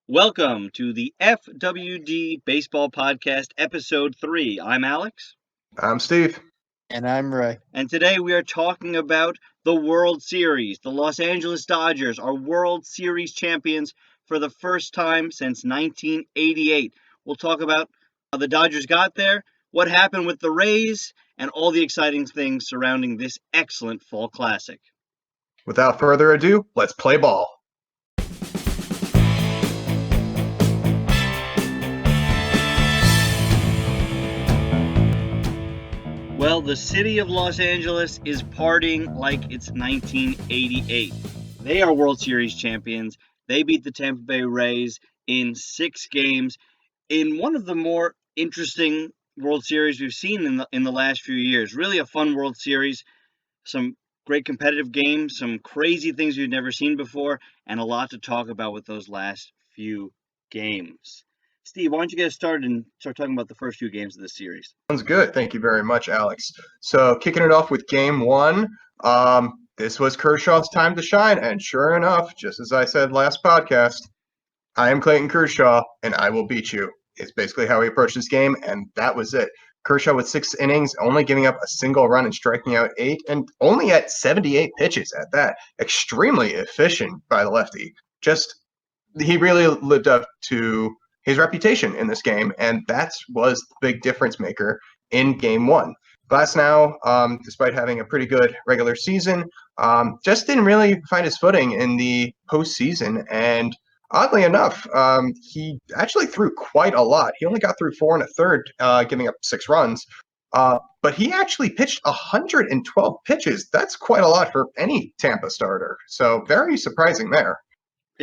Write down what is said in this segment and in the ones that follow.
Welcome to the FWD Baseball Podcast, Episode 3. I'm Alex. I'm Steve. And I'm Ray. And today we are talking about the World Series. The Los Angeles Dodgers are World Series champions for the first time since 1988. We'll talk about how the Dodgers got there, what happened with the Rays, and all the exciting things surrounding this excellent fall classic. Without further ado, let's play ball. Well, the city of Los Angeles is partying like it's 1988. They are World Series champions. They beat the Tampa Bay Rays in 6 games in one of the more interesting World Series we've seen in the last few years. Really a fun World Series, some great competitive games, some crazy things we've never seen before, and a lot to talk about with those last few games. Steve, why don't you get us started and start talking about the first few games of this series? Sounds good. Thank you very much, Alex. So kicking it off with game one, this was Kershaw's time to shine. And sure enough, just as I said last podcast, I am Clayton Kershaw and I will beat you. It's basically how he approached this game, and that was it. Kershaw with 6 innings, only giving up a single run and striking out 8, and only at 78 pitches at that. Extremely efficient by the lefty. He really lived up to his reputation in this game, and that was the big difference maker in game one. Glasnow, despite having a pretty good regular season, just didn't really find his footing in the postseason, and oddly enough, he actually threw quite a lot. He only got through 4 1/3, giving up 6 runs, but he actually pitched 112 pitches. That's quite a lot for any Tampa starter, so very surprising there.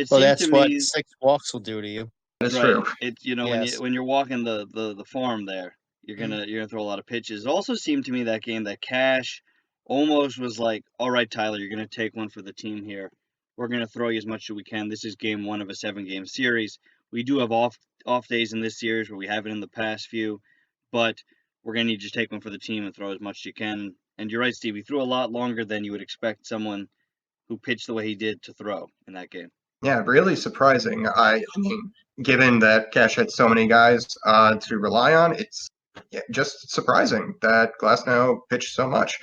Well, that's what 6 walks will do to you. That's true. It's Yes. when you're walking the farm there, you're gonna throw a lot of pitches. It also seemed to me that game that Cash almost was like, all right, Tyler, you're gonna take one for the team here. We're gonna throw you as much as we can. This is game one of a 7-game series. We do have off days in this series where we haven't in the past few, but we're gonna need you to take one for the team and throw as much as you can. And you're right, Steve. He threw a lot longer than you would expect someone who pitched the way he did to throw in that game. Yeah, really surprising. I mean, given that Cash had so many guys to rely on, it's just surprising that Glasnow pitched so much.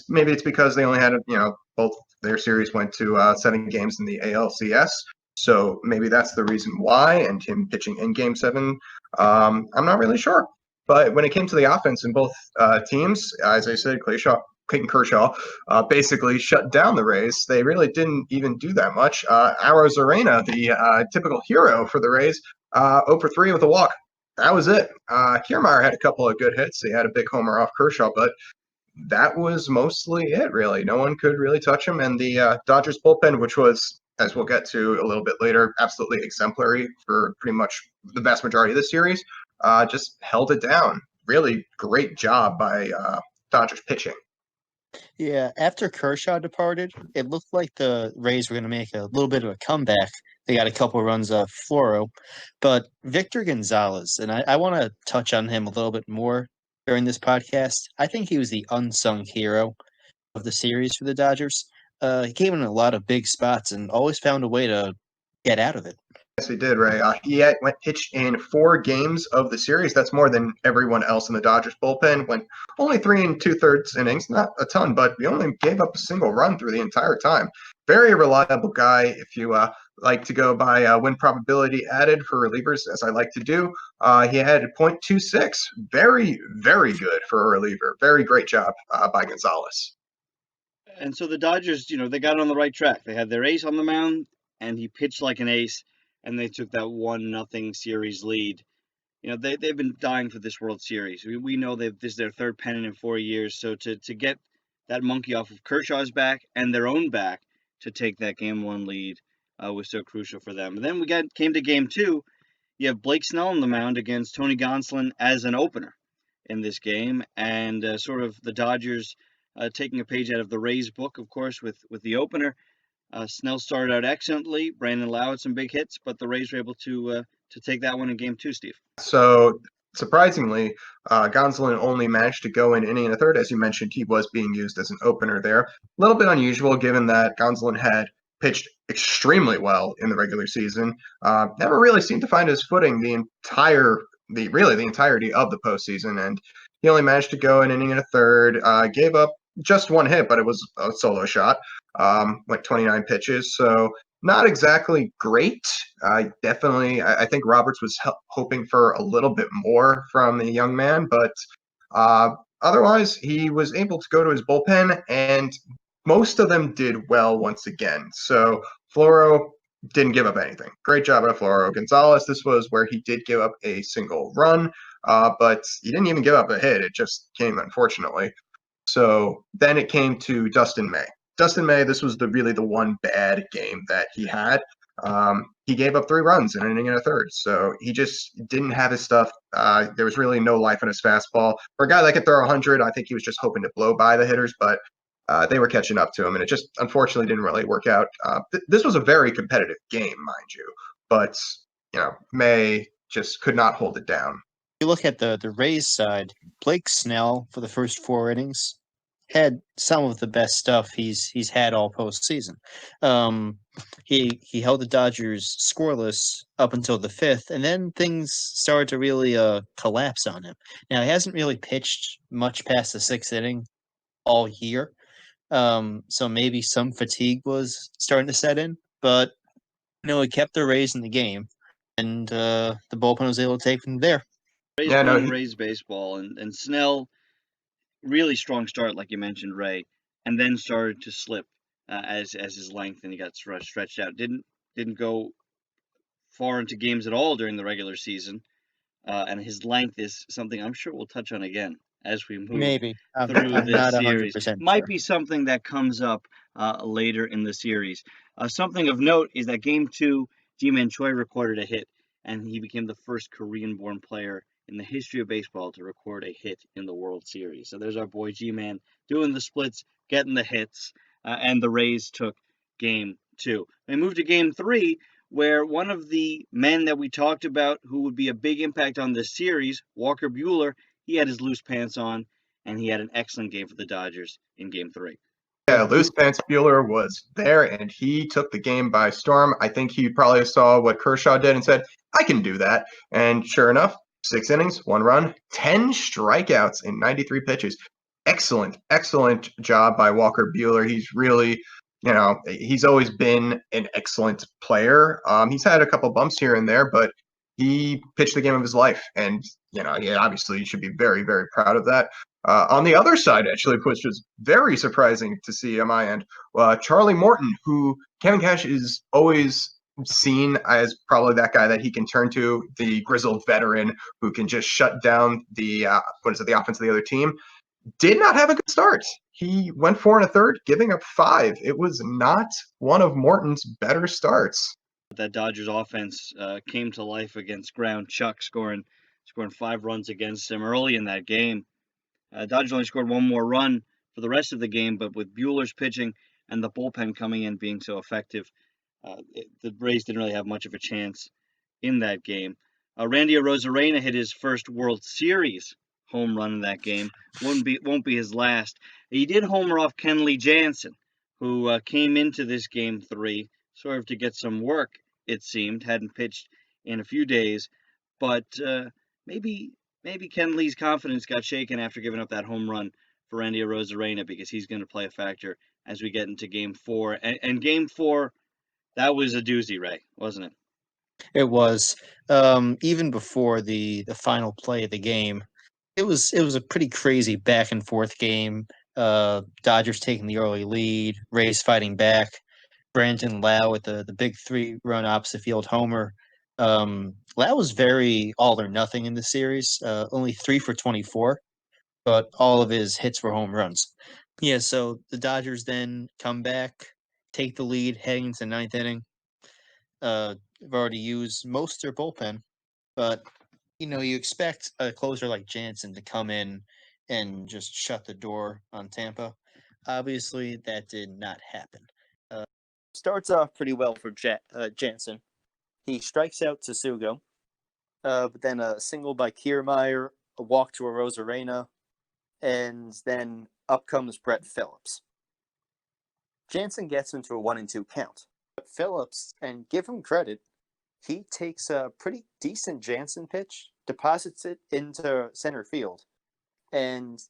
Maybe it's because they only had, both their series went to 7 games in the ALCS, so maybe that's the reason why. And him pitching in Game 7, I'm not really sure. But when it came to the offense in both teams, as I said, Clayton Kershaw basically shut down the Rays. They really didn't even do that much. Arozarena, the typical hero for the Rays, 0 for 3 with a walk. That was it. Kiermaier had a couple of good hits. He had a big homer off Kershaw, but that was mostly it, really. No one could really touch him. And the Dodgers bullpen, which was, as we'll get to a little bit later, absolutely exemplary for pretty much the vast majority of the series, just held it down. Really great job by Dodgers pitching. Yeah, after Kershaw departed, it looked like the Rays were going to make a little bit of a comeback. They got a couple runs off Floro, but Victor Gonzalez, and I want to touch on him a little bit more during this podcast. I think he was the unsung hero of the series for the Dodgers. He came in a lot of big spots and always found a way to get out of it. Yes, he did, Ray. He went pitched in 4 games of the series. That's more than everyone else in the Dodgers bullpen. Went only 3 2/3 innings, not a ton, but he only gave up a single run through the entire time. Very reliable guy. If you like to go by win probability added for relievers, as I like to do, he had .26. Very, very good for a reliever. Very great job by Gonzalez. And so the Dodgers, they got on the right track. They had their ace on the mound, and he pitched like an ace, and they took that 1-0 series lead. They've been dying for this World Series. We know this is their 3rd pennant in 4 years, so to get that monkey off of Kershaw's back and their own back to take that Game 1 lead was so crucial for them. And then came to Game 2. You have Blake Snell on the mound against Tony Gonsolin as an opener in this game, and sort of the Dodgers taking a page out of the Rays book, of course, with the opener. Snell started out excellently. Brandon Lau had some big hits, but the Rays were able to take that one in Game 2, Steve. So surprisingly, Gonsolin only managed to go an inning and a third. As you mentioned, he was being used as an opener there. A little bit unusual given that Gonsolin had pitched extremely well in the regular season. Never really seemed to find his footing the entirety of the postseason, and he only managed to go an inning and a third. Gave up just one hit, but it was a solo shot. Went 29 pitches, so not exactly great. I think Roberts was hoping for a little bit more from the young man, but otherwise, he was able to go to his bullpen, and most of them did well once again. So Floro didn't give up anything. Great job by Floro. Gonzalez, this was where he did give up a single run, but he didn't even give up a hit. It just came, unfortunately. So then it came to Dustin May. Dustin May, this was really the one bad game that he had. He gave up 3 runs in an inning and a third, so he just didn't have his stuff. There was really no life in his fastball. For a guy that could throw 100, I think he was just hoping to blow by the hitters, but they were catching up to him, and it just unfortunately didn't really work out. This was a very competitive game, mind you, but May just could not hold it down. You look at the Rays side, Blake Snell for the first 4 innings had some of the best stuff he's had all postseason. He held the Dodgers scoreless up until the 5th, and then things started to really collapse on him. Now he hasn't really pitched much past the 6th inning all year, so maybe some fatigue was starting to set in. But he kept the Rays in the game, and the bullpen was able to take them there. Rays won Rays baseball, and Snell, really strong start, like you mentioned, Ray, and then started to slip as his length and he got stretched out. Didn't go far into games at all during the regular season, and his length is something I'm sure we'll touch on again as we move maybe through I'm this not series. 100% Might sure. be something that comes up later in the series. Something of note is that Game 2, Ji-Man Choi recorded a hit, and he became the first Korean-born player in the history of baseball to record a hit in the World Series. So there's our boy G-Man doing the splits, getting the hits, and the Rays took Game 2. They moved to Game 3, where one of the men that we talked about who would be a big impact on this series, Walker Buehler, he had his loose pants on, and he had an excellent game for the Dodgers in Game 3. Yeah, Loose Pants Buehler was there, and he took the game by storm. I think he probably saw what Kershaw did and said, I can do that. And sure enough, 6 innings, 1 run, 10 strikeouts in 93 pitches. Excellent job by Walker Buehler. He's really, he's always been an excellent player. He's had a couple bumps here and there, but he pitched the game of his life. And, he obviously should be very, very proud of that. On the other side, actually, which was very surprising to see on my end, Charlie Morton, who Kevin Cash is always seen as probably that guy that he can turn to, the grizzled veteran who can just shut down the offense of the other team, did not have a good start. He went 4 1/3, giving up 5. It was not one of Morton's better starts. That Dodgers offense came to life against Ground Chuck, scoring 5 runs against him early in that game. Dodgers only scored 1 more run for the rest of the game, but with Buehler's pitching and the bullpen coming in being so effective, the Rays didn't really have much of a chance in that game. Randy Arozarena hit his first World Series home run in that game. Won't be his last. He did homer off Kenley Jansen, who came into this Game 3 sort of to get some work, it seemed. Hadn't pitched in a few days, but maybe Ken Lee's confidence got shaken after giving up that home run for Randy Arozarena, because he's going to play a factor as we get into Game 4. And Game 4, that was a doozy, Ray, wasn't it? It was. Even before the final play of the game, it was a pretty crazy back and forth game. Dodgers taking the early lead, Rays fighting back. Brandon Lau with the big 3-run opposite field homer. Lau was very all or nothing in the series. Only 3 for 24, but all of his hits were home runs. Yeah, so the Dodgers then come back, take the lead heading into the 9th inning. They've already used most of their bullpen, but you expect a closer like Jansen to come in and just shut the door on Tampa. Obviously, that did not happen. Starts off pretty well for Jansen. He strikes out Tsutsugo, but then a single by Kiermaier, a walk to Arozarena, and then up comes Brett Phillips. Jansen gets into a 1-2 count. Phillips, and give him credit, he takes a pretty decent Jansen pitch, deposits it into center field, and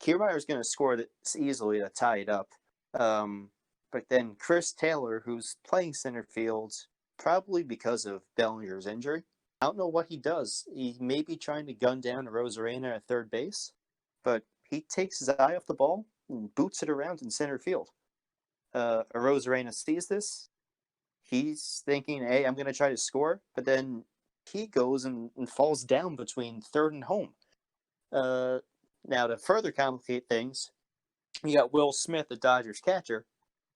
Kiermaier's going to score this easily to tie it up. But then Chris Taylor, who's playing center field, probably because of Bellinger's injury, I don't know what he does. He may be trying to gun down Rosarena at third base, but he takes his eye off the ball and boots it around in center field. Rosarena sees this. He's thinking, hey, I'm going to try to score, but then he goes and falls down between third and home. Now, to further complicate things, you got Will Smith, the Dodgers catcher.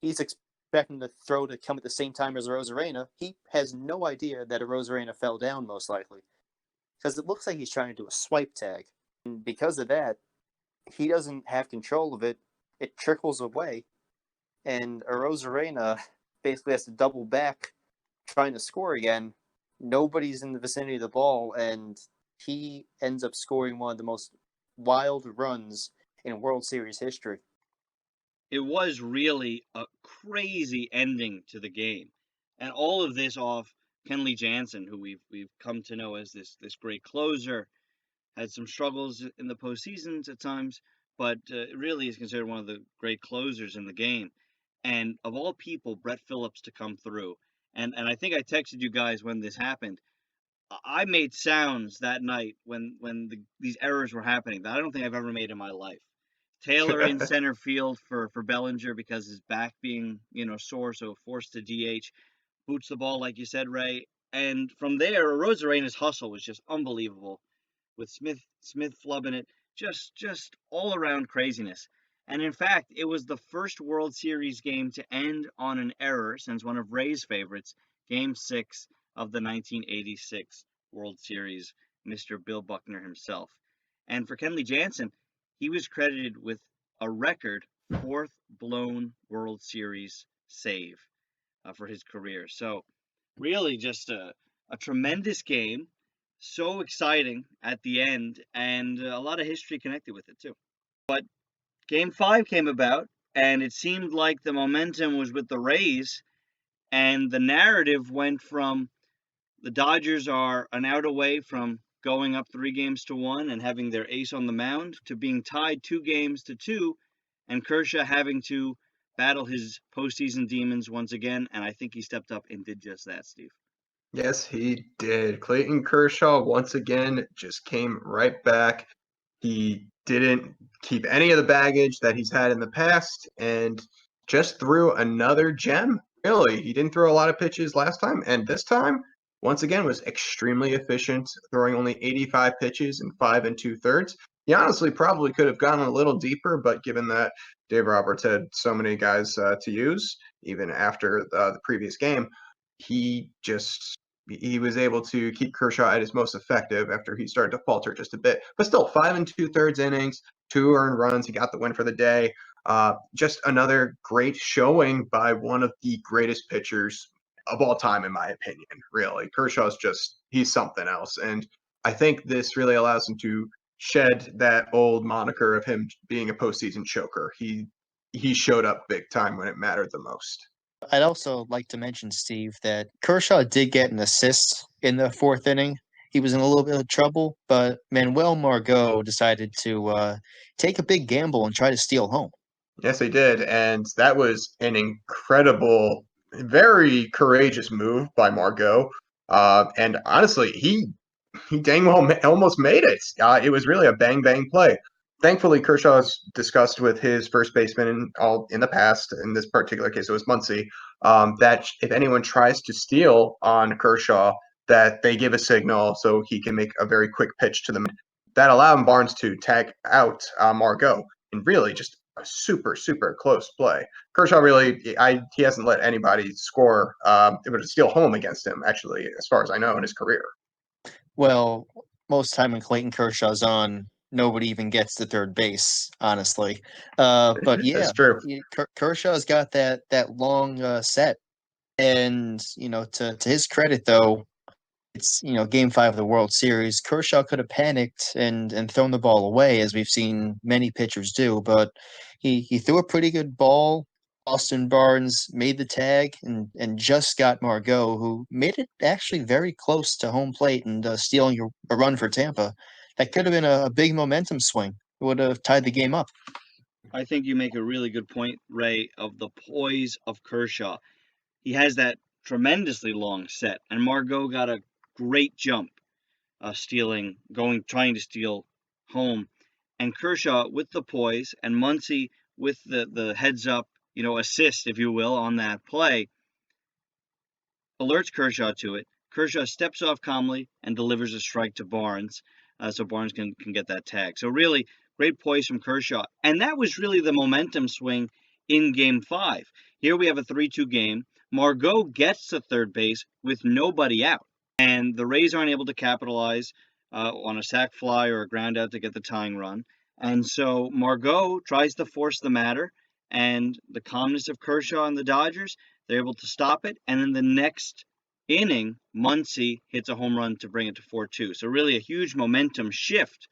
He's expecting the throw to come at the same time as Rosarena. He has no idea that a Rosarena fell down, most likely, because it looks like he's trying to do a swipe tag. And because of that, he doesn't have control of it. It trickles away, and Rosarena basically has to double back trying to score again. Nobody's in the vicinity of the ball, and he ends up scoring one of the most wild runs in World Series history. It was really a crazy ending to the game, and all of this off Kenley Jansen, who we've come to know as this great closer. Had some struggles in the postseasons at times, but really is considered one of the great closers in the game. And of all people, Brett Phillips to come through. And I think I texted you guys when this happened. I made sounds that night when these errors were happening that I don't think I've ever made in my life. Taylor in center field for Bellinger because his back being sore, so forced to DH. Boots the ball like you said, Ray. And from there, Rosarena's hustle was just unbelievable, with Smith flubbing it, just all around craziness. And in fact, it was the first World Series game to end on an error since one of Ray's favorites, Game 6 of the 1986 World Series, Mr. Bill Buckner himself. And for Kenley Jansen, he was credited with a record fourth blown World Series save for his career. So really just a tremendous game. So exciting at the end, and a lot of history connected with it too. But Game 5 came about, and it seemed like the momentum was with the Rays, and the narrative went from the Dodgers are an out away from going up 3-1 and having their ace on the mound to being tied 2-2, and Kershaw having to battle his postseason demons once again, and I think he stepped up and did just that, Steve. Yes, he did. Clayton Kershaw once again just came right back. He didn't keep any of the baggage that he's had in the past and just threw another gem. Really, he didn't throw a lot of pitches last time, and this time, once again, was extremely efficient, throwing only 85 pitches in 5 2/3. He honestly probably could have gone a little deeper, but given that Dave Roberts had so many guys to use, even after the previous game, he was able to keep Kershaw at his most effective after he started to falter just a bit. But still, 5 2/3 innings, 2 earned runs. He got the win for the day. Just another great showing by one of the greatest pitchers of all time, in my opinion, really. Kershaw's he's something else. And I think this really allows him to shed that old moniker of him being a postseason choker. He showed up big time when it mattered the most. I'd also like to mention, Steve, that Kershaw did get an assist in the fourth inning. He was in a little bit of trouble, but Manuel Margot decided to take a big gamble and try to steal home. Yes, he did. And that was an incredible, very courageous move by Margot. And honestly, he dang well almost made it. It was really a bang play. Thankfully, Kershaw's discussed with his first baseman in the past. In this particular case, it was Muncy. That if anyone tries to steal on Kershaw, that they give a signal so he can make a very quick pitch to them. That allowed Barnes to tag out Margot, and really just a super close play. Kershaw really, he hasn't let anybody score, steal home against him, actually, as far as I know, in his career. Well, most time when Clayton Kershaw's on, nobody even gets to third base, honestly. But yeah, That's true. Kershaw's got that long set, and to his credit though, it's Game 5 of the World Series. Kershaw could have panicked and thrown the ball away, as we've seen many pitchers do, but he threw a pretty good ball Austin Barnes made the tag and just got Margot, who made it actually very close to home plate and stealing a run for Tampa. That could have been a big momentum swing. It would have tied the game up. I think you make a really good point, Ray, of the poise of Kershaw. He has that tremendously long set, and Margot got a great jump, trying to steal home. And Kershaw with the poise, and Muncy with the heads up, assist, if you will, on that play, alerts Kershaw to it. Kershaw steps off calmly and delivers a strike to Barnes, so Barnes can get that tag. So really, great poise from Kershaw. And that was really the momentum swing in Game 5. Here we have a 3-2 game. Margot gets to third base with nobody out. And the Rays aren't able to capitalize on a sac fly or a ground out to get the tying run. And so Margot tries to force the matter, and the calmness of Kershaw and the Dodgers, they're able to stop it. And then the next inning, Muncy hits a home run to bring it to 4-2. So really a huge momentum shift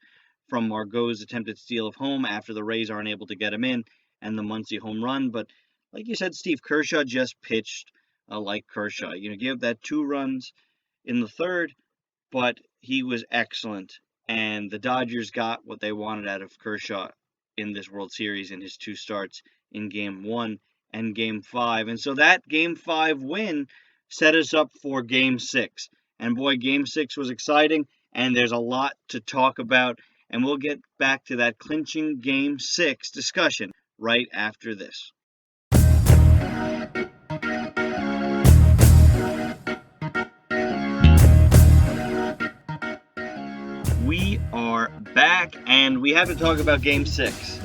from Margot's attempted steal of home after the Rays aren't able to get him in, and the Muncy home run. But like you said, Steve, Kershaw just pitched like Kershaw. Gave that 2 runs in the third, but he was excellent. And the Dodgers got what they wanted out of Kershaw in this World Series in his 2 starts in Game 1 and Game 5. And so that Game 5 win set us up for Game 6. And boy, Game 6 was exciting, and there's a lot to talk about. And we'll get back to that clinching Game 6 discussion right after this. We are back, and we have to talk about Game 6.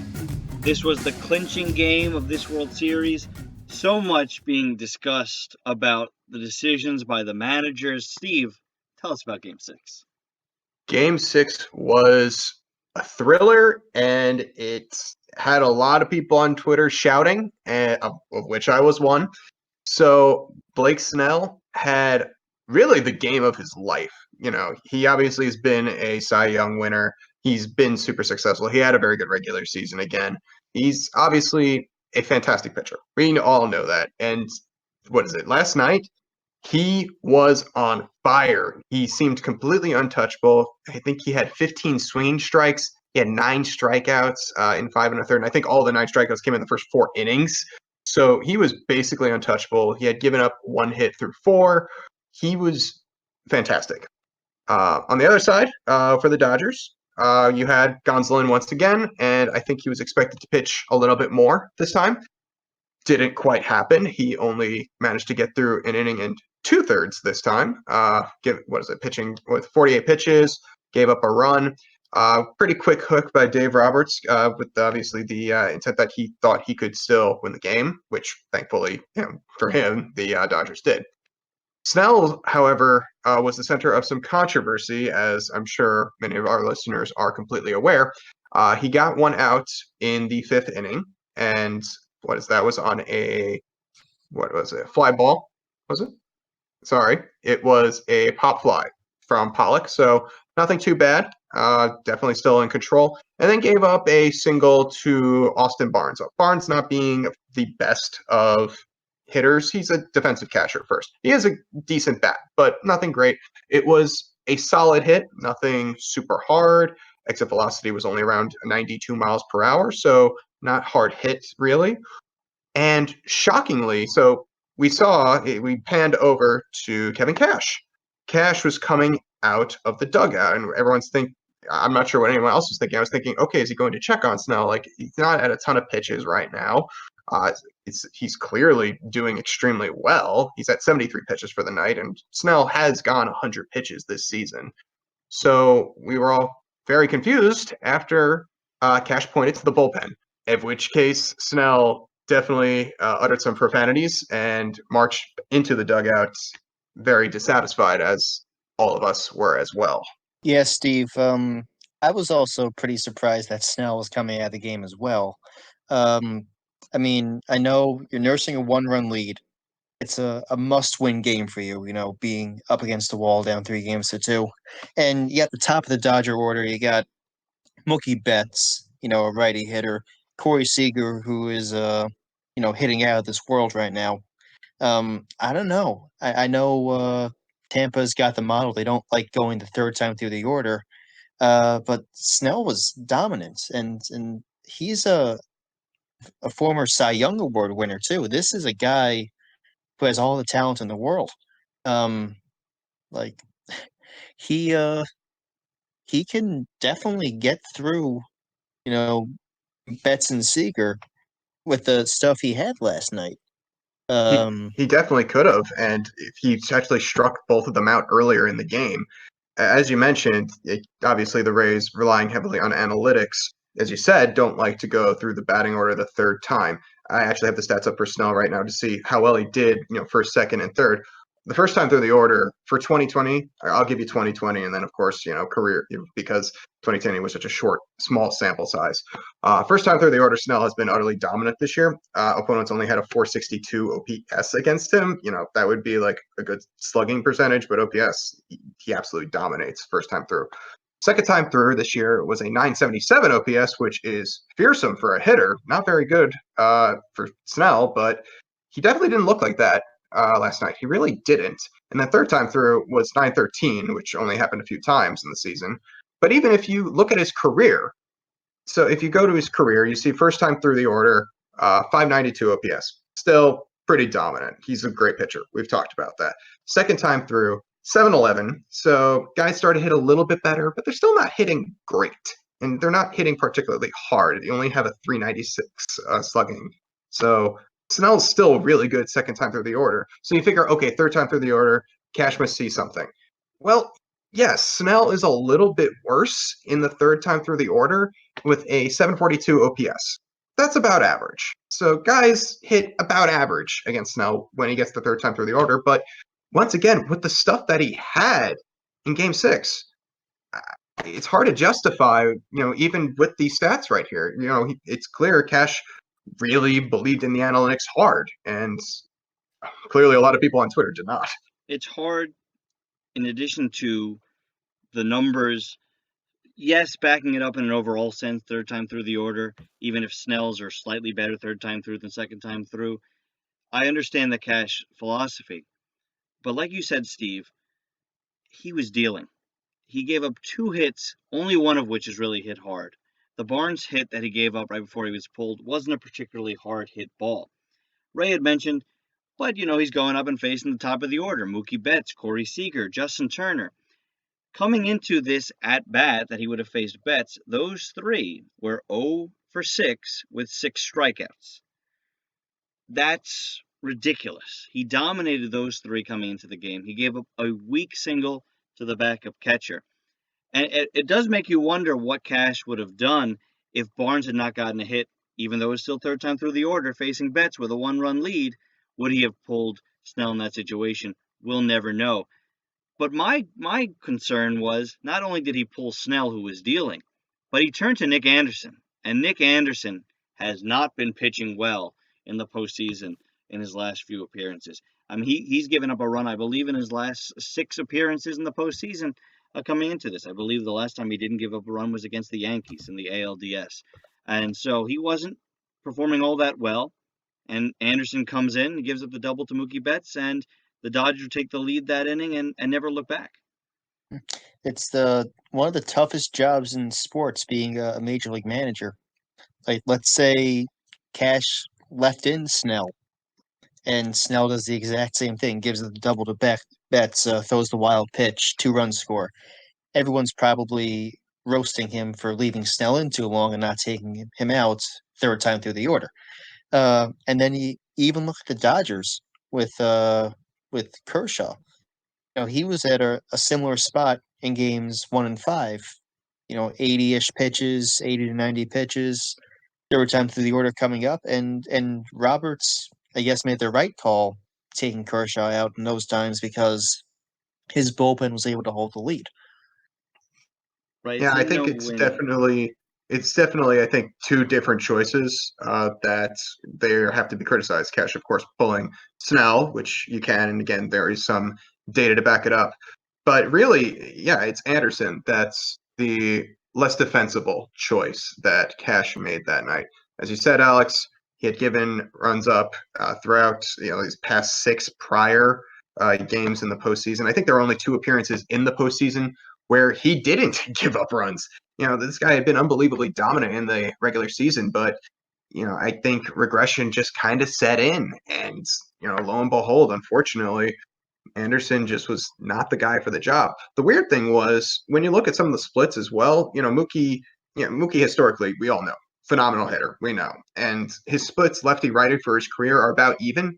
This was the clinching game of this World Series. So much being discussed about the decisions by the managers. Steve, tell us about Game 6. Game 6 was a thriller, and it had a lot of people on Twitter shouting, of which I was one. So Blake Snell had really the game of his life. He obviously has been a Cy Young winner. He's been super successful. He had a very good regular season again. He's obviously a fantastic pitcher. We all know that. And what is it? Last night, he was on fire. He seemed completely untouchable. I think he had 15 swinging strikes. He had 9 strikeouts in 5 1/3. And I think all the 9 strikeouts came in the first 4 innings. So he was basically untouchable. He had given up 1 hit through 4. He was fantastic. On the other side, for the Dodgers, you had Gonsolin once again, and I think he was expected to pitch a little bit more this time. Didn't quite happen. He only managed to get through an inning and 2/3 this time. Pitching with 48 pitches, gave up a run. Pretty quick hook by Dave Roberts, with obviously the intent that he thought he could still win the game, which thankfully for him, the Dodgers did. Snell, however, was the center of some controversy, as I'm sure many of our listeners are completely aware. He got 1 out in the 5th inning, and was on a fly ball, was it? Sorry, it was a pop fly from Pollock, so nothing too bad. Definitely still in control. And then gave up a single to Austin Barnes. Barnes not being the best of hitters. He's a defensive catcher first. He has a decent bat, but nothing great. It was a solid hit, nothing super hard. Exit velocity was only around 92 miles per hour, so not hard hit, really. And shockingly, so we panned over to Kevin Cash. Cash was coming out of the dugout, and everyone's thinking, I'm not sure what anyone else was thinking. I was thinking, okay, is he going to check on Snell? Like, he's not at a ton of pitches right now. He's clearly doing extremely well. He's at 73 pitches for the night, and Snell has gone 100 pitches this season. So we were all very confused after Cash pointed to the bullpen, in which case Snell definitely uttered some profanities and marched into the dugout very dissatisfied, as all of us were as well. Yeah, Steve. I was also pretty surprised that Snell was coming out of the game as well. I mean, I know you're nursing a 1-run lead. It's a must-win game for you, being up against the wall down 3-2. And at the top of the Dodger order, you got Mookie Betts, a righty hitter, Corey Seager, who is hitting out of this world right now. I don't know. I know Tampa's got the model. They don't like going the third time through the order. But Snell was dominant, and he's a former Cy Young Award winner too. This is a guy who has all the talent in the world. Um, like he uh he can definitely get through, you know, Betts and Seeger with the stuff he had last night. He Um, he definitely could have, and if he actually struck both of them out earlier in the game. As you mentioned, obviously the Rays relying heavily on analytics, as you said, don't like to go through the batting order the third time. I actually have the stats up for Snell right now to see how well he did, first, second, and third. The first time through the order for 2020, I'll give you 2020, and then of course, career, because 2020 was such a small sample size. First time through the order, Snell has been utterly dominant this year. Opponents only had a 462 OPS against him. That would be like a good slugging percentage, but OPS, he absolutely dominates first time through. Second time through this year was a 977 OPS, which is fearsome for a hitter. Not very good for Snell, but he definitely didn't look like that last night. He really didn't. And then third time through was 913, which only happened a few times in the season. But even if you look at his career, so if you go to his career, you see first time through the order, 592 OPS. Still pretty dominant. He's a great pitcher. We've talked about that. Second time through, 711. So guys start to hit a little bit better, but they're still not hitting great. And they're not hitting particularly hard. They only have a 396 slugging. So Snell's still really good second time through the order. So you figure, okay, third time through the order, Cash must see something. Well, yes, Snell is a little bit worse in the third time through the order with a 742 OPS. That's about average. So guys hit about average against Snell when he gets the third time through the order. But once again, with the stuff that he had in Game 6, it's hard to justify, even with these stats right here. It's clear Cash really believed in the analytics hard, and clearly a lot of people on Twitter did not. It's hard, in addition to the numbers, yes, backing it up in an overall sense, third time through the order, even if Snell's are slightly better third time through than second time through. I understand the Cash philosophy. But like you said, Steve, he was dealing. He gave up 2 hits, only one of which is really hit hard. The Barnes hit that he gave up right before he was pulled wasn't a particularly hard hit ball. Ray had mentioned, but he's going up and facing the top of the order. Mookie Betts, Corey Seager, Justin Turner. Coming into this at bat that he would have faced Betts, those 3 were 0 for 6 with 6 strikeouts. That's ridiculous. He dominated those 3 coming into the game. He gave up a weak single to the backup catcher. And it does make you wonder what Cash would have done if Barnes had not gotten a hit, even though it's still third time through the order, facing Betts with a 1-run lead. Would he have pulled Snell in that situation? We'll never know. But my concern was not only did he pull Snell, who was dealing, but he turned to Nick Anderson. And Nick Anderson has not been pitching well in the postseason in his last few appearances. I mean, he's given up a run, I believe, in his last 6 appearances in the postseason coming into this. I believe the last time he didn't give up a run was against the Yankees in the ALDS. And so he wasn't performing all that well. And Anderson comes in and gives up the double to Mookie Betts, and the Dodgers take the lead that inning and never look back. It's the one of the toughest jobs in sports, being a major league manager. Like, let's say Cash left in Snell, and Snell does the exact same thing, gives it the double to Betts, throws the wild pitch, 2-run score. Everyone's probably roasting him for leaving Snell in too long and not taking him out third time through the order. And then you even look at the Dodgers with Kershaw. He was at a similar spot in games 1 and 5. 80-ish pitches, 80 to 90 pitches, third time through the order coming up, and Roberts, I guess, made the right call taking Kershaw out in those times because his bullpen was able to hold the lead. Right? It's Yeah, a I think it's no-win. definitely I think 2 different choices that they have to be criticized. Cash, of course, pulling Snell, which you can, and again, there is some data to back it up. But really, yeah, it's Anderson that's the less defensible choice that Cash made that night. As you said, Alex, He had given runs up throughout these past 6 prior games in the postseason. I think there were only 2 appearances in the postseason where he didn't give up runs. This guy had been unbelievably dominant in the regular season, but I think regression just kind of set in, and lo and behold, unfortunately, Anderson just was not the guy for the job. The weird thing was when you look at some of the splits as well. Mookie historically, we all know, phenomenal hitter, we know, and his splits lefty righty for his career are about even.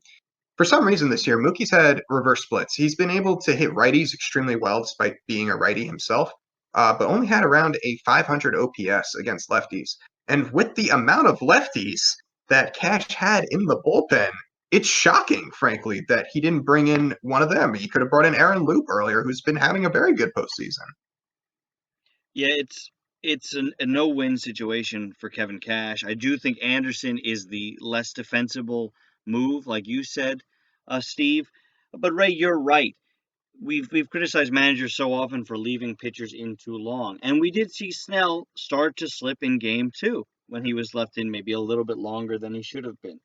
For some reason this year, Mookie's had reverse splits. He's been able to hit righties extremely well despite being a righty himself, but only had around a 500 OPS against lefties. And with the amount of lefties that Cash had in the bullpen, it's shocking, frankly, that he didn't bring in one of them. He could have brought in Aaron Loop earlier, who's been having a very good postseason. Yeah, it's a no-win situation for Kevin Cash. I do think Anderson is the less defensible move, like you said, Steve. But Ray, you're right. We've criticized managers so often for leaving pitchers in too long, and we did see Snell start to slip in game 2 when he was left in maybe a little bit longer than he should have been.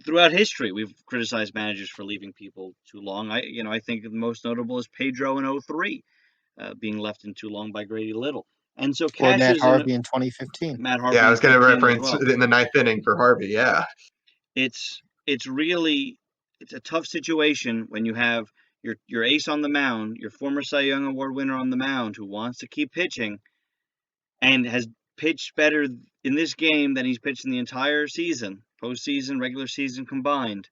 Throughout history, we've criticized managers for leaving people too long. I think the most notable is Pedro in 03, being left in too long by Grady Little. And so Or Cash Matt is in Harvey in 2015. Matt Yeah, Harvey I in was going to 15 as reference well. in the 9th inning for Harvey. Yeah. It's really it's a tough situation when you have your ace on the mound, your former Cy Young Award winner on the mound who wants to keep pitching and has pitched better in this game than he's pitched in the entire season, postseason, regular season combined,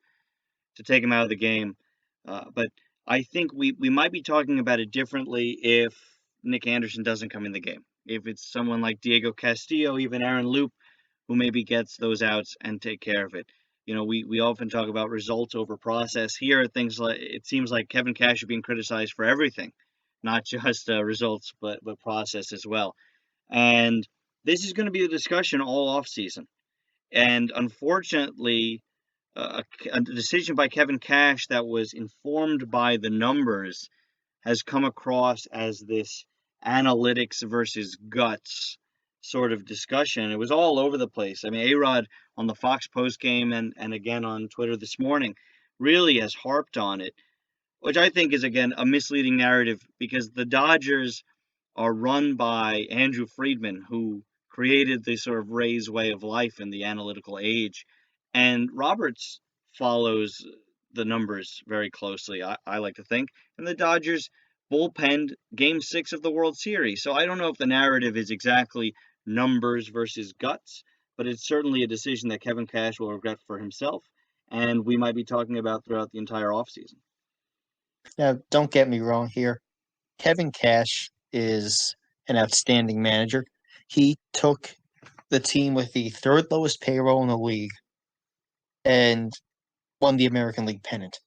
to take him out of the game. But I think we might be talking about it differently if Nick Anderson doesn't come in the game. If it's someone like Diego Castillo, even Aaron Loop, who maybe gets those outs and take care of it. We often talk about results over process. Here, things like it seems like Kevin Cash is being criticized for everything, not just results, but process as well. And this is going to be the discussion all off season. And unfortunately, a decision by Kevin Cash that was informed by the numbers has come across as this analytics versus guts sort of discussion. It was all over the place. I mean, A-Rod on the Fox post game and again on Twitter this morning really has harped on it, which I think is, again, a misleading narrative because the Dodgers are run by Andrew Friedman, who created the sort of Rays way of life in the analytical age. And Roberts follows the numbers very closely, I like to think. And the Dodgers bullpenned game 6 of the World Series. So I don't know if the narrative is exactly numbers versus guts, but it's certainly a decision that Kevin Cash will regret for himself. And we might be talking about throughout the entire offseason. Now, don't get me wrong here. Kevin Cash is an outstanding manager. He took the team with the 3rd lowest payroll in the league and won the American League pennant.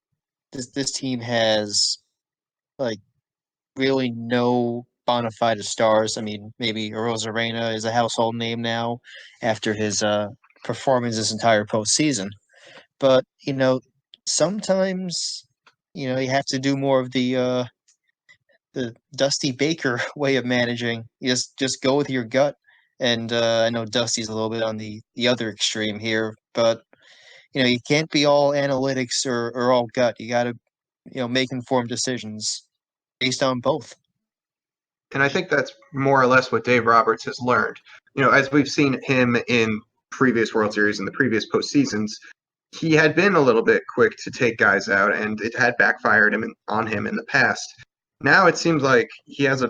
This team has like really no bona fide stars. I mean, maybe Rosarena is a household name now after his performance this entire postseason. But sometimes you have to do more of the Dusty Baker way of managing. You just go with your gut. And I know Dusty's a little bit on the other extreme here, but you can't be all analytics or all gut. You got to make informed decisions based on both. And I think that's more or less what Dave Roberts has learned. As we've seen him in previous World Series and the previous postseasons, he had been a little bit quick to take guys out, and it had backfired on him in the past. Now it seems like he has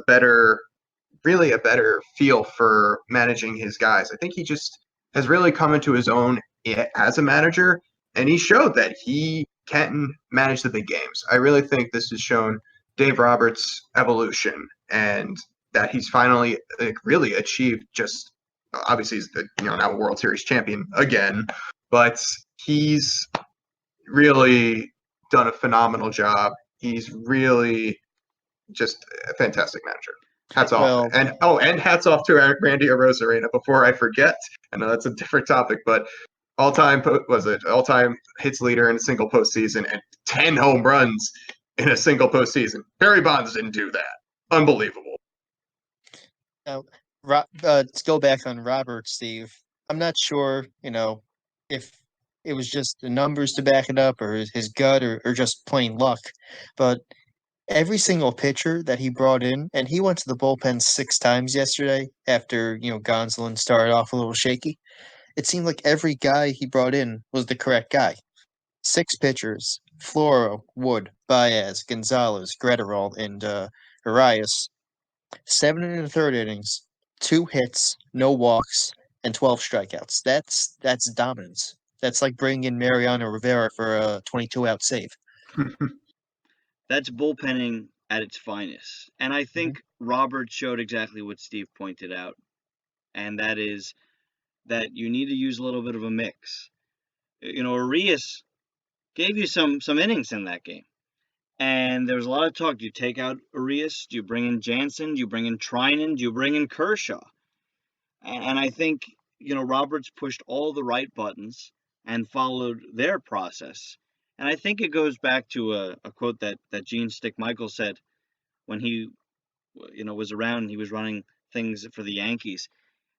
really a better feel for managing his guys. I think he just has really come into his own as a manager, and he showed that he can manage the big games. I really think this has shown Dave Roberts' evolution and that he's finally really achieved just obviously he's the now World Series champion again, but he's really done a phenomenal job. He's really just a fantastic manager. Hats off. Well, And hats off to Randy Arozarena before I forget. I know that's a different topic, but all-time hits leader in a single postseason and 10 home runs in a single postseason. Barry Bonds didn't do that. Unbelievable. now, let's go back on Robert, Steve. I'm not sure, if it was just the numbers to back it up, or his gut, or just plain luck. But every single pitcher that he brought in, and he went to the bullpen 6 times yesterday after, Gonsolin started off a little shaky. It seemed like every guy he brought in was the correct guy. 6 pitchers: Floro, Wood, Baez, Gonzalez, Gretterall, and Arias. 7 1/3 innings, 2 hits, no walks, and 12 strikeouts. That's dominance. That's like bringing in Mariano Rivera for a 22-out save. That's bullpenning at its finest. And I think Robert showed exactly what Steve pointed out, and that is that you need to use a little bit of a mix. Arias gave you some innings in that game. And there was a lot of talk. Do you take out Arias? Do you bring in Jansen? Do you bring in Trinan? Do you bring in Kershaw? And I think, Roberts pushed all the right buttons and followed their process. And I think it goes back to a quote that Gene Stick Michael said when he, was around and he was running things for the Yankees.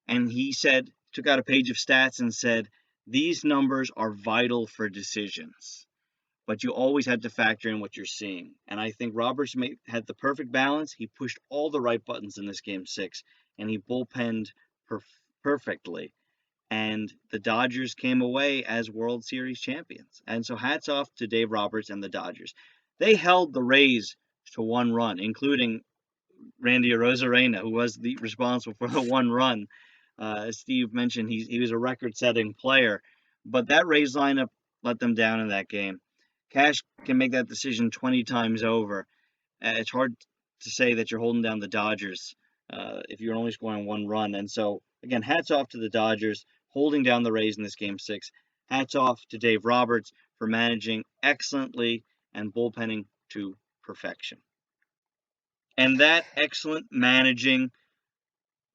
And he took out a page of stats and said, these numbers are vital for decisions, but you always had to factor in what you're seeing. And I think Roberts had the perfect balance. He pushed all the right buttons in this game 6, and he bullpenned perfectly. And the Dodgers came away as World Series champions. And so hats off to Dave Roberts and the Dodgers. They held the Rays to 1 run, including Randy Arozarena, who was responsible for the 1 run. As Steve mentioned, he was a record-setting player. But that Rays lineup let them down in that game. Cash can make that decision 20 times over. It's hard to say that you're holding down the Dodgers if you're only scoring 1 run. And so, again, hats off to the Dodgers holding down the Rays in this game 6. Hats off to Dave Roberts for managing excellently and bullpenning to perfection. And that excellent managing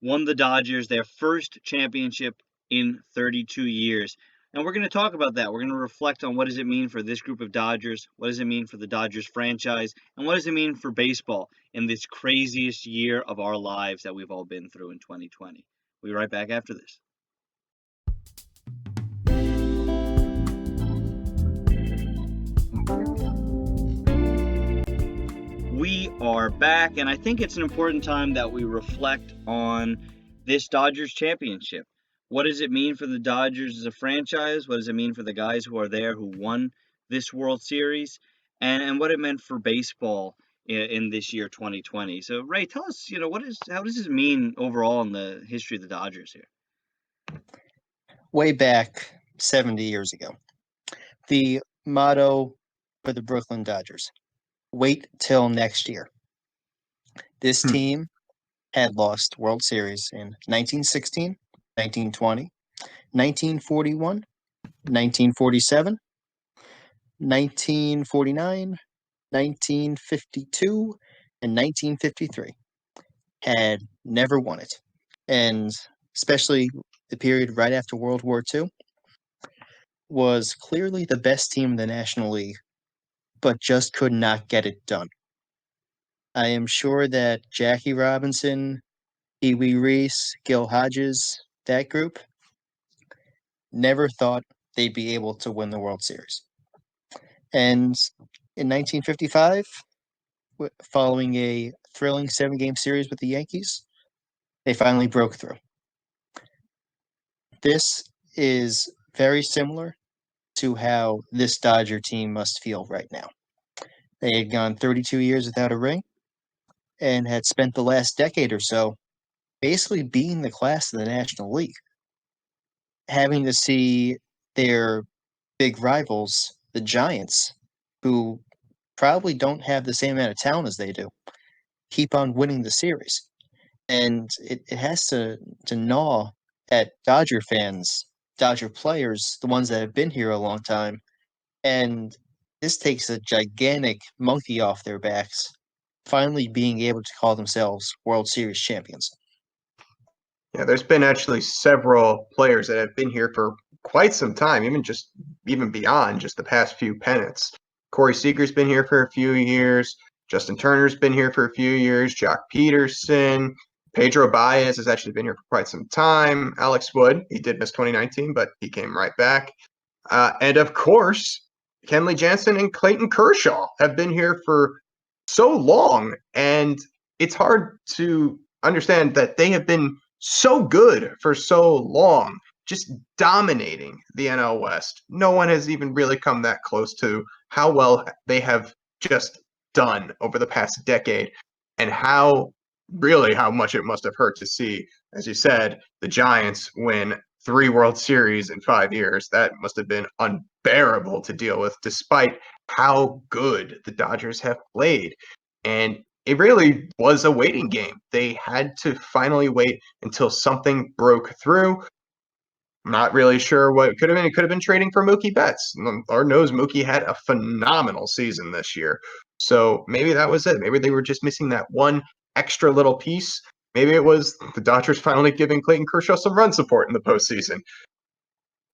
won the Dodgers their first championship in 32 years. And we're going to talk about that. We're going to reflect on what does it mean for this group of Dodgers, what does it mean for the Dodgers franchise, and what does it mean for baseball in this craziest year of our lives that we've all been through in 2020. We'll be right back after this. We are back, and I think it's an important time that we reflect on this Dodgers championship. What does it mean for the Dodgers as a franchise? What does it mean for the guys who are there who won this World Series? And what it meant for baseball in this year, 2020. So, Ray, tell us, how does this mean overall in the history of the Dodgers here? Way back 70 years ago, the motto for the Brooklyn Dodgers: wait till next year. This team had lost World Series in 1916, 1920, 1941, 1947, 1949, 1952, and 1953. Had never won it. And especially the period right after World War II was clearly the best team in the National League, but just could not get it done. I am sure that Jackie Robinson, Pee Wee Reese, Gil Hodges, that group, never thought they'd be able to win the World Series. And in 1955, following a thrilling 7-game series with the Yankees, they finally broke through. This is very similar to how this Dodger team must feel right now. They had gone 32 years without a ring and had spent the last decade or so basically being the class of the National League, having to see their big rivals, the Giants, who probably don't have the same amount of talent as they do, keep on winning the series. And it has to gnaw at Dodger fans, Dodger players, the ones that have been here a long time. And this takes a gigantic monkey off their backs, finally being able to call themselves World Series champions. Yeah, there's been actually several players that have been here for quite some time, even beyond just the past few pennants. Corey Seager's been here for a few years. Justin Turner's been here for a few years. Jock Peterson. Pedro Baez has actually been here for quite some time. Alex Wood, he did miss 2019, but he came right back. And of course, Kenley Jansen and Clayton Kershaw have been here for so long, and it's hard to understand that they have been so good for so long, just dominating the NL West. No one has even really come that close to how well they have just done over the past decade, and how much it must have hurt to see, as you said, the Giants win 3 World Series in 5 years. That must have been unbearable to deal with, despite how good the Dodgers have played. And it really was a waiting game. They had to finally wait until something broke through. I'm not really sure what it could have been. It could have been trading for Mookie Betts. Lord knows Mookie had a phenomenal season this year. So maybe that was it. Maybe they were just missing that one extra little piece. Maybe it was the Dodgers finally giving Clayton Kershaw some run support in the postseason.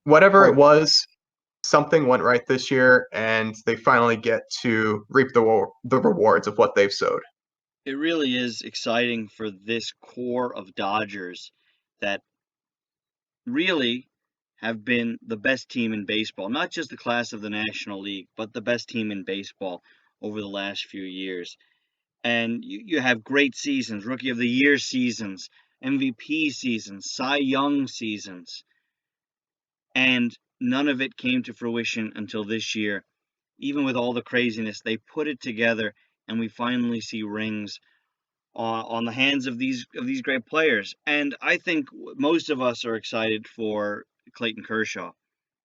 Whatever it was, something went right this year, and they finally get to reap the rewards of what they've sowed. It really is exciting for this core of Dodgers that really have been the best team in baseball, not just the class of the National League, but the best team in baseball over the last few years. And you have great seasons, Rookie of the Year seasons, MVP seasons, Cy Young seasons, and none of it came to fruition until this year. Even with all the craziness, they put it together, and we finally see rings on the hands of these great players. And I think most of us are excited for Clayton Kershaw.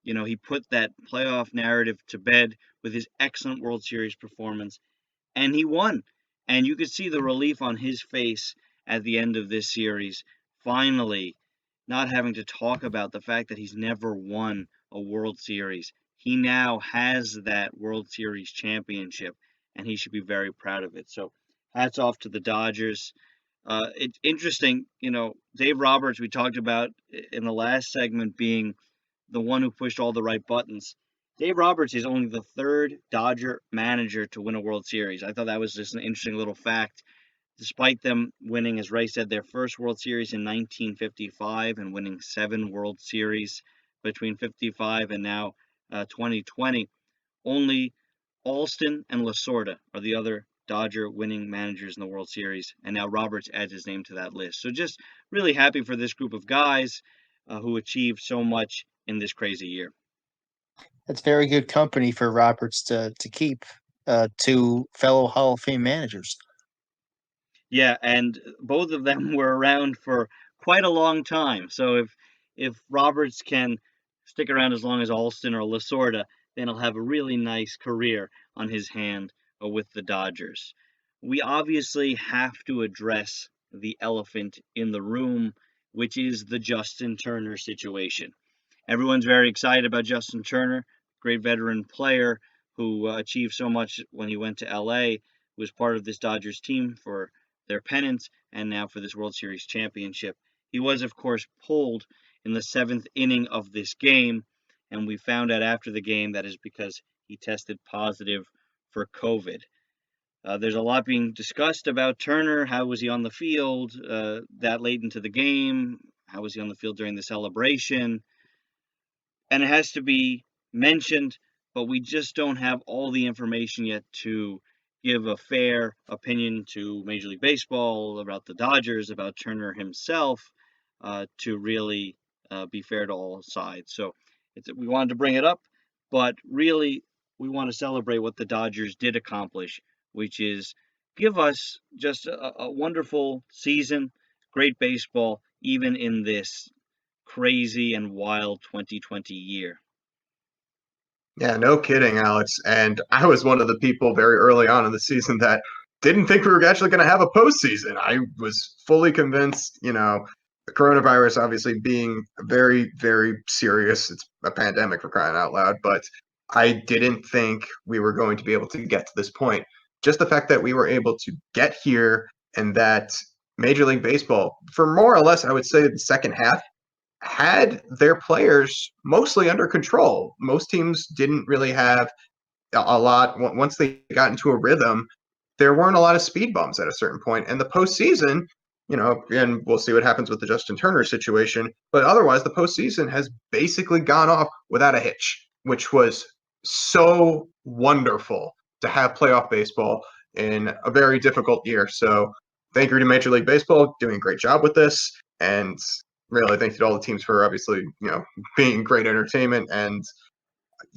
You know, he put that playoff narrative to bed with his excellent World Series performance, and he won. And you could see the relief on his face at the end of this series, finally not having to talk about the fact that he's never won a World Series. He now has that World Series championship, and he should be very proud of it. So hats off to the Dodgers. It's interesting, you know, Dave Roberts, we talked about in the last segment, being the one who pushed all the right buttons. Dave Roberts is only the third Dodger manager to win a World Series. I thought that was just an interesting little fact. Despite them winning, as Ray said, their first World Series in 1955 and winning 7 World Series between 55 and now 2020, only Alston and Lasorda are the other Dodger winning managers in the World Series, and now Roberts adds his name to that list. So just really happy for this group of guys who achieved so much in this crazy year. That's very good company for Roberts to keep, 2 fellow Hall of Fame managers. Yeah, and both of them were around for quite a long time. So if Roberts can stick around as long as Alston or Lasorda, then he'll have a really nice career on his hand with the Dodgers. We obviously have to address the elephant in the room, which is the Justin Turner situation. Everyone's very excited about Justin Turner, great veteran player who achieved so much when he went to LA, was part of this Dodgers team for their pennant and now for this World Series championship. He was, of course, pulled in the 7th inning of this game, and we found out after the game that is because he tested positive for COVID. There's a lot being discussed about Turner. How was he on the field that late into the game? How was he on the field during the celebration? And it has to be mentioned, but we just don't have all the information yet to give a fair opinion to Major League Baseball, about the Dodgers, about Turner himself, to really be fair to all sides. So we wanted to bring it up, but really we want to celebrate what the Dodgers did accomplish, which is give us just a wonderful season, great baseball, even in this crazy and wild 2020 year. Yeah, no kidding, Alex. And I was one of the people very early on in the season that didn't think we were actually going to have a postseason. I was fully convinced, the coronavirus obviously being very, very serious. It's a pandemic, for crying out loud, but I didn't think we were going to be able to get to this point. Just the fact that we were able to get here, and that Major League Baseball, for more or less, I would say the second half, had their players mostly under control. Most teams didn't really have a lot. Once they got into a rhythm, there weren't a lot of speed bumps at a certain point. And the postseason, and we'll see what happens with the Justin Turner situation. But otherwise, the postseason has basically gone off without a hitch, which was so wonderful to have playoff baseball in a very difficult year. So thank you to Major League Baseball doing a great job with this, and really thank you to all the teams for obviously being great entertainment, and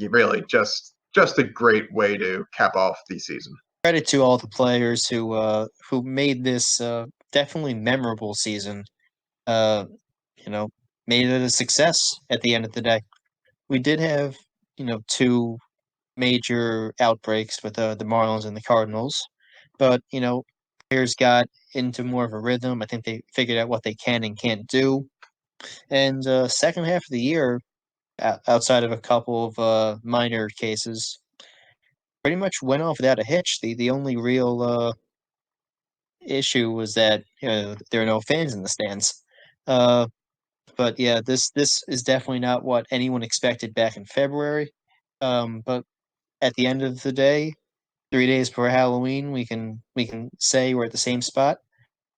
really just a great way to cap off the season. Credit to all the players who made this definitely memorable season. Uh, made it a success at the end of the day. We did have two major outbreaks with the Marlins and the Cardinals, but players got into more of a rhythm. I think they figured out what they can and can't do. And second half of the year, outside of a couple of minor cases, pretty much went off without a hitch. The only real issue was that there are no fans in the stands. But yeah, this is definitely not what anyone expected back in February. But at the end of the day, 3 days before Halloween, we can say we're at the same spot.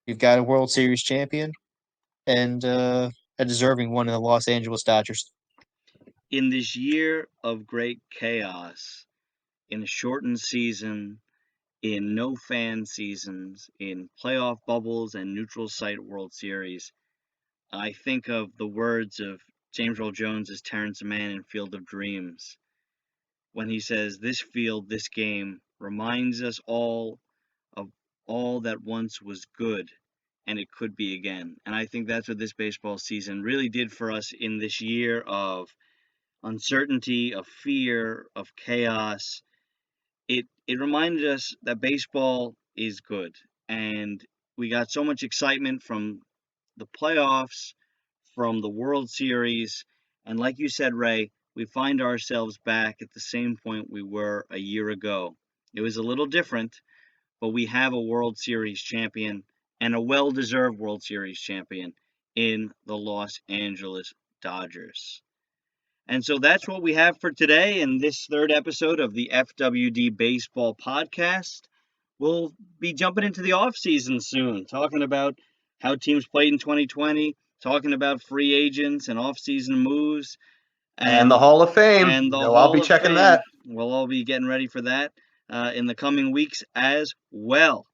We've got a World Series champion and a deserving one in the Los Angeles Dodgers. In this year of great chaos, in a shortened season, in no fan seasons, in playoff bubbles and neutral site World Series, I think of the words of James Earl Jones as Terrence Mann in Field of Dreams, when he says, "This field, this game, reminds us all of all that once was good, and it could be again." And I think that's what this baseball season really did for us in this year of uncertainty, of fear, of chaos. It reminded us that baseball is good, and we got so much excitement from the playoffs, from the World Series, and like you said, Ray, we find ourselves back at the same point we were a year ago. It was a little different, but we have a World Series champion, and a well-deserved World Series champion in the Los Angeles Dodgers. And so that's what we have for today in this third episode of the FWD Baseball Podcast. We'll be jumping into the offseason soon, talking about how teams played in 2020, talking about free agents and offseason moves. And the Hall of Fame. And the I'll Hall be of checking Fame. that. We'll all be getting ready for that in the coming weeks as well.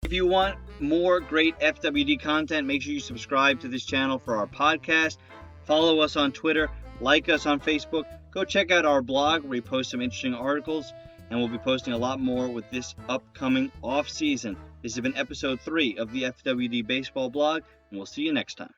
If you want more great FWD content, make sure you subscribe to this channel for our podcast. Follow us on Twitter. Like us on Facebook. Go check out our blog where we post some interesting articles, and we'll be posting a lot more with this upcoming off season. This has been episode 3 of the FWD Baseball blog, and we'll see you next time.